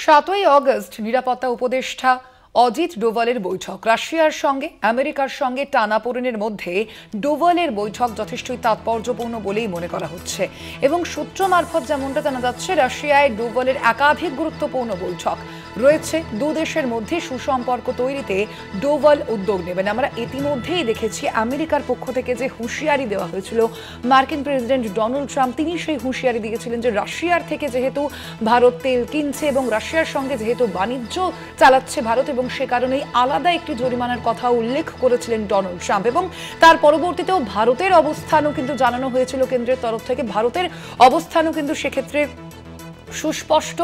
7ই August নিরাপত্তা উপদেষ্টা অজিত ডোভালের বৈঠক। রাশিয়ার সঙ্গে আমেরিকার সঙ্গে টানাপোড়েনের মধ্যে ডোভালের বৈঠক যথেষ্টই তাৎপর্যপূর্ণ বলেই মনে করা হচ্ছে এবং সূত্র মারফত যেমনটা জানা যাচ্ছে, রাশিয়ায় ডোভালের একাধিক গুরুত্বপূর্ণ বৈঠক রয়েছে। দু দেশের মধ্যে সুসম্পর্ক তৈরিতে ডোভাল উদ্যোগ নেবেন। আমরা ইতিমধ্যেই দেখেছি আমেরিকার পক্ষ থেকে যে হুঁশিয়ারি দেওয়া হয়েছিল মার্কিন প্রেসিডেন্ট ডোনাল্ড ট্রাম্প, তিনি সেই হুঁশিয়ারি দিয়েছিলেন যে রাশিয়ার থেকে যেহেতু ভারত তেল কিনছে এবং রাশিয়ার সঙ্গে যেহেতু বাণিজ্য চালাচ্ছে ভারত, এবং সে কারণেই আলাদা একটি জরিমানার কথা উল্লেখ করেছিলেন ডোনাল্ড ট্রাম্প। এবং তার পরবর্তীতেও ভারতের অবস্থানও কিন্তু জানানো হয়েছিল কেন্দ্রের তরফ থেকে। ভারতের অবস্থানও কিন্তু সেক্ষেত্রে সুস্পষ্ট।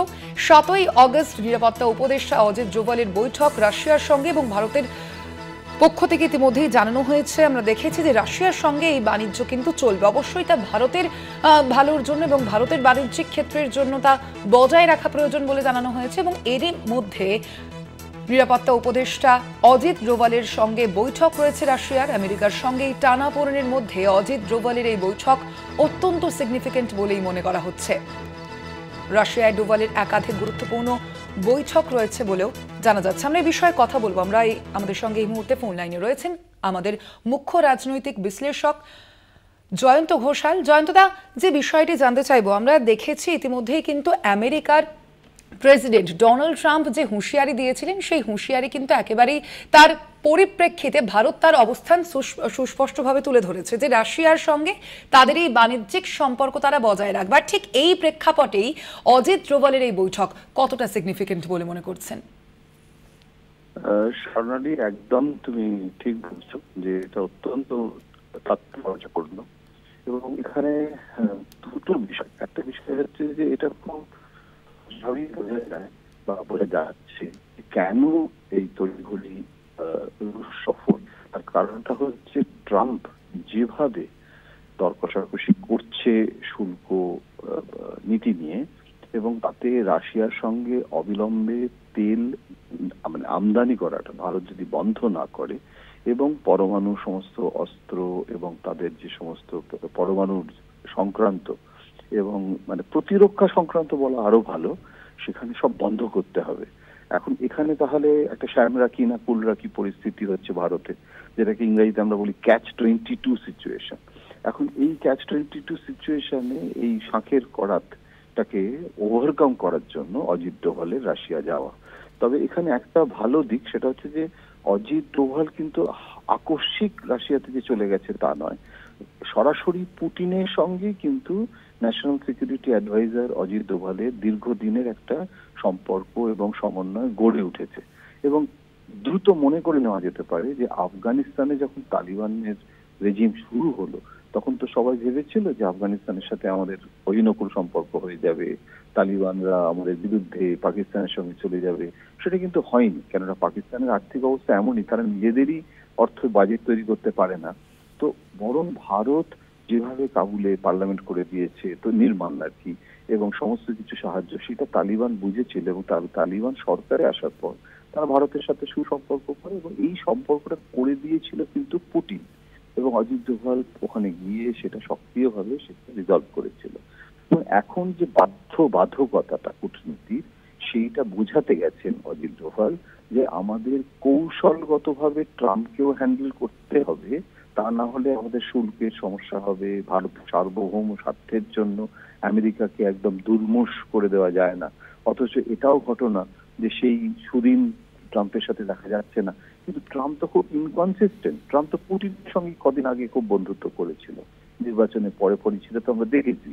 7ই অগস্ট নিরাপত্তা উপদেষ্টা অজিত ডোভালের বৈঠক রাশিয়ার সঙ্গে এবং ভারতের পক্ষ থেকে ইতিমধ্যেই জানানো হয়েছে। আমরা দেখেছি যে রাশিয়ার সঙ্গে এই বাণিজ্য কিন্তু চলবে, অবশ্যই তা ভারতের ভালোর জন্য এবং ভারতের বাণিজ্যিক ক্ষেত্রের জন্য তা বজায় রাখা প্রয়োজন বলে জানানো হয়েছে। এবং এর মধ্যে নিরাপত্তা উপদেষ্টা অজিত ডোভালের সঙ্গে বৈঠক রয়েছে রাশিয়ার। আমেরিকার সঙ্গে এই টানাপোড়েনের মধ্যে অজিত ডোভালের এই বৈঠক অত্যন্ত সিগনিফিকেন্ট বলেই মনে করা হচ্ছে। রাশিয়ায় ডোভালের একাধিক গুরুত্বপূর্ণ বৈঠক রয়েছে বলেও জানা যাচ্ছে। আমরা এই বিষয়ে কথা বলবো। আমাদের সঙ্গে এই মুহূর্তে ফোন লাইনে রয়েছেন আমাদের মুখ্য রাজনৈতিক বিশ্লেষক জয়ন্ত ঘোষাল। জয়ন্তদা, যে বিষয়টি জানতে চাইবো, আমরা দেখেছি ইতিমধ্যেই কিন্তু আমেরিকার প্রেসিডেন্ট ডোনাল্ড ট্রাম্প যে হুঁশিয়ারি দিয়েছিলেন, সেই হুঁশিয়ারি কিন্তু একেবারেই তার পরিপ্রেক্ষিতে ভারত তার অবস্থান সুস্পষ্টভাবে তুলে ধরেছে যে রাশিয়ার সঙ্গে তাদের এই বাণিজ্যিক সম্পর্ক তারা বজায় রাখবে। আর ঠিক এই প্রেক্ষাপটেই অজিত ডোভালের এই বৈঠক কতটা সিগনিফিকেন্ট বলে মনে করছেন? স্বর্ণালী, একদম তুমি ঠিক বলছো যে এটা অত্যন্ত তাৎপর্যপূর্ণ এবং এখানে দুটো বিষয়। একটা বিষয় হচ্ছে যে এটা খুব সবই বোঝা যায় বা বোঝা যাচ্ছে কেন এই তড়িঘড়ি রুশ সফর। তার কারণটা হচ্ছে ট্রাম্প যেভাবে দর কষাকষি করছে শুল্ক নীতি নিয়ে, এবং তাতে রাশিয়ার সঙ্গে অবিলম্বে তেল মানে আমদানি করাটা ভারত যদি বন্ধ না করে এবং পরমাণু সমস্ত অস্ত্র এবং তাদের যে সমস্ত পরমাণু সংক্রান্ত এবং মানে প্রতিরক্ষা সংক্রান্ত বলা আরো ভালো, সেখানে সব বন্ধ করতে হবে। এখন এখানে তাহলে একটা শ্যাম রাখি না কুল রাখি পরিস্থিতি হচ্ছে ভারতে, যেটাকে ইংরেজিতে আমরা বলি catch-22 সিচুয়েশন। এখন এই catch-22 সিচুয়েশনে এই শাঁখের করাতটাকে ওভারকাম করার জন্য অজিত ডোভালের রাশিয়া যাওয়া। তবে এখানে একটা ভালো দিক, সেটা হচ্ছে যে অজিত ডোভাল কিন্তু আকস্মিক রাশিয়াতে যে চলে গেছে তা নয়, সরাসরি পুতিনের সঙ্গে কিন্তু ন্যাশনাল সিকিউরিটি অ্যাডভাইজার অজিত ডোভালের দীর্ঘদিনের একটা সম্পর্ক এবং সমন্বয় গড়ে উঠেছে। এবং দ্রুত মনে করে নেওয়া যেতে পারে যে আফগানিস্তানে যখন তালিবানের রেজিম শুরু হলো, তখন তো সবাই ভেবেছিল যে আফগানিস্তানের সাথে আমাদের অহিনকুল সম্পর্ক হয়ে যাবে, তালিবানরা আমাদের বিরুদ্ধে পাকিস্তানের সঙ্গে চলে যাবে। সেটা কিন্তু হয়নি, কেননা পাকিস্তানের আর্থিক অবস্থা এমনই, তারা নিজেদেরই অর্থ বাজেট তৈরি করতে পারে না। তো বরং ভারত যেভাবে কাবুলে পার্লামেন্ট করে দিয়েছে, তো নির্মাণ আর কি, এবং সমস্ত কিছু সাহায্য, সেটা তালিবান বুঝেছিল এবং তালিবান সরকারে আসার পর তারা ভারতের সাথে সুসম্পর্ক করে এবং এই সম্পর্কটা করে দিয়েছিল কিন্তু পুতিন, এবং অজিত ডোভাল ওখানে গিয়ে সেটা সক্রিয়ভাবে সেটা রিজলভ করেছিল। এখন যে বাধ্যবাধকতাটা কূটনীতির, সেইটা বোঝাতে গেছেন অজিত ডোভাল যে আমাদের কৌশলগতভাবে ট্রাম্পকেও হ্যান্ডেল করতে হবে, তা না হলে আমাদের শুল্কের সমস্যা হবে। ভারত সার্বভৌম স্বার্থের জন্য আমেরিকাকে একদম দুর্মুষ করে দেওয়া যায় না। অথচ এটাও ঘটনা যে সেই সুদিন ট্রাম্পের সাথে দেখা যাচ্ছে না। কিন্তু ট্রাম্প তো খুব ইনকনসিস্টেন্ট। ট্রাম্প তো পুতিনের সঙ্গে কদিন আগে খুব বন্ধুত্ব করেছিল, নির্বাচনের পরে ছিল তো আমরা দেখেছি।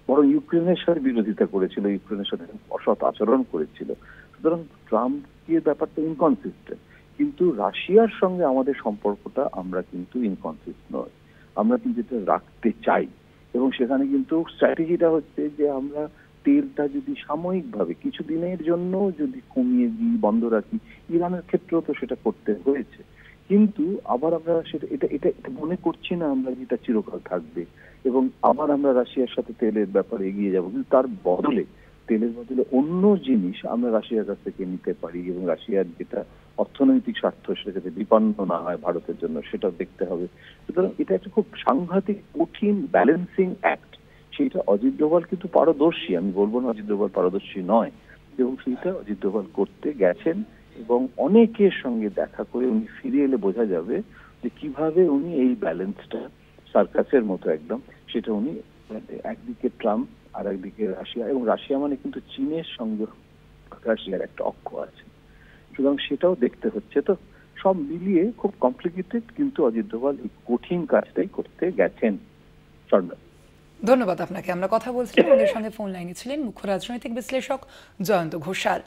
বরং ইউক্রেনের সাথে বিরোধিতা করেছিল, ইউক্রেনের সাথে অসৎ আচরণ করেছিল। সুতরাং ট্রাম্পের ব্যাপারটা ইনকনসিস্টেন্ট। কিন্তু রাশিয়ার সঙ্গে আমাদের সম্পর্কটা আমরা কিন্তু ইনকনসিস্টেন্ট নয়, আমরা কিন্তু এটা রাখতে চাই। এবং সেখানে কিন্তু স্ট্র্যাটেজিটা হচ্ছে যে আমরা তেলটা যদি সাময়িকভাবে কিছুদিনের জন্য যদি কমিয়ে দিই, বন্ধ রাখি, ইরানের ক্ষেত্রেও তো সেটা করতে হয়েছে। কিন্তু আবার আমরা সেটা এটা মনে করছি না আমরা যেটা চিরকাল থাকবে, এবং আবার আমরা রাশিয়ার সাথে তেলের ব্যাপারে এগিয়ে যাব। কিন্তু তার বদলে তেলের বদলে অন্য জিনিস আমরা রাশিয়ার কাছ থেকে নিতে পারি, এবং রাশিয়ার যেটা অর্থনৈতিক স্বার্থ সেটা যাতে বিপন্ন না হয় ভারতের জন্য, সেটা দেখতে হবে। সুতরাং এটা একটা খুব সাংঘাতিক কঠিন ব্যালেন্সিং অ্যাক্ট। সেটা অজিত ডোভাল কিন্তু পারদর্শী, আমি বলবো না অজিত ডোভাল পারদর্শী নয়, এবং সেইটা অজিত ডোভাল করতে গেছেন এবং অনেকের সঙ্গে দেখা করে উনি ফিরে এলে বোঝা যাবে যে কিভাবে উনি এই ব্যালেন্সটা সার্কাসের মতো একদম সেটা উনি একদিকে ট্রাম্প আর একদিকে রাশিয়া, এবং রাশিয়া মানে কিন্তু চীনের সঙ্গে রাশিয়ার একটা অক্ষ আছে, সুতরাং সেটাও দেখতে হচ্ছে। তো সব মিলিয়ে খুব কমপ্লিকেটেড, কিন্তু অজিত ডোভাল এই কঠিন কাজটাই করতে গেছেন। ধন্যবাদ আপনাকে। আমরা কথা বলছিলাম, আমাদের সঙ্গে ফোন লাইনে ছিলেন মুখ্য রাজনৈতিক বিশ্লেষক জয়ন্ত ঘোষাল।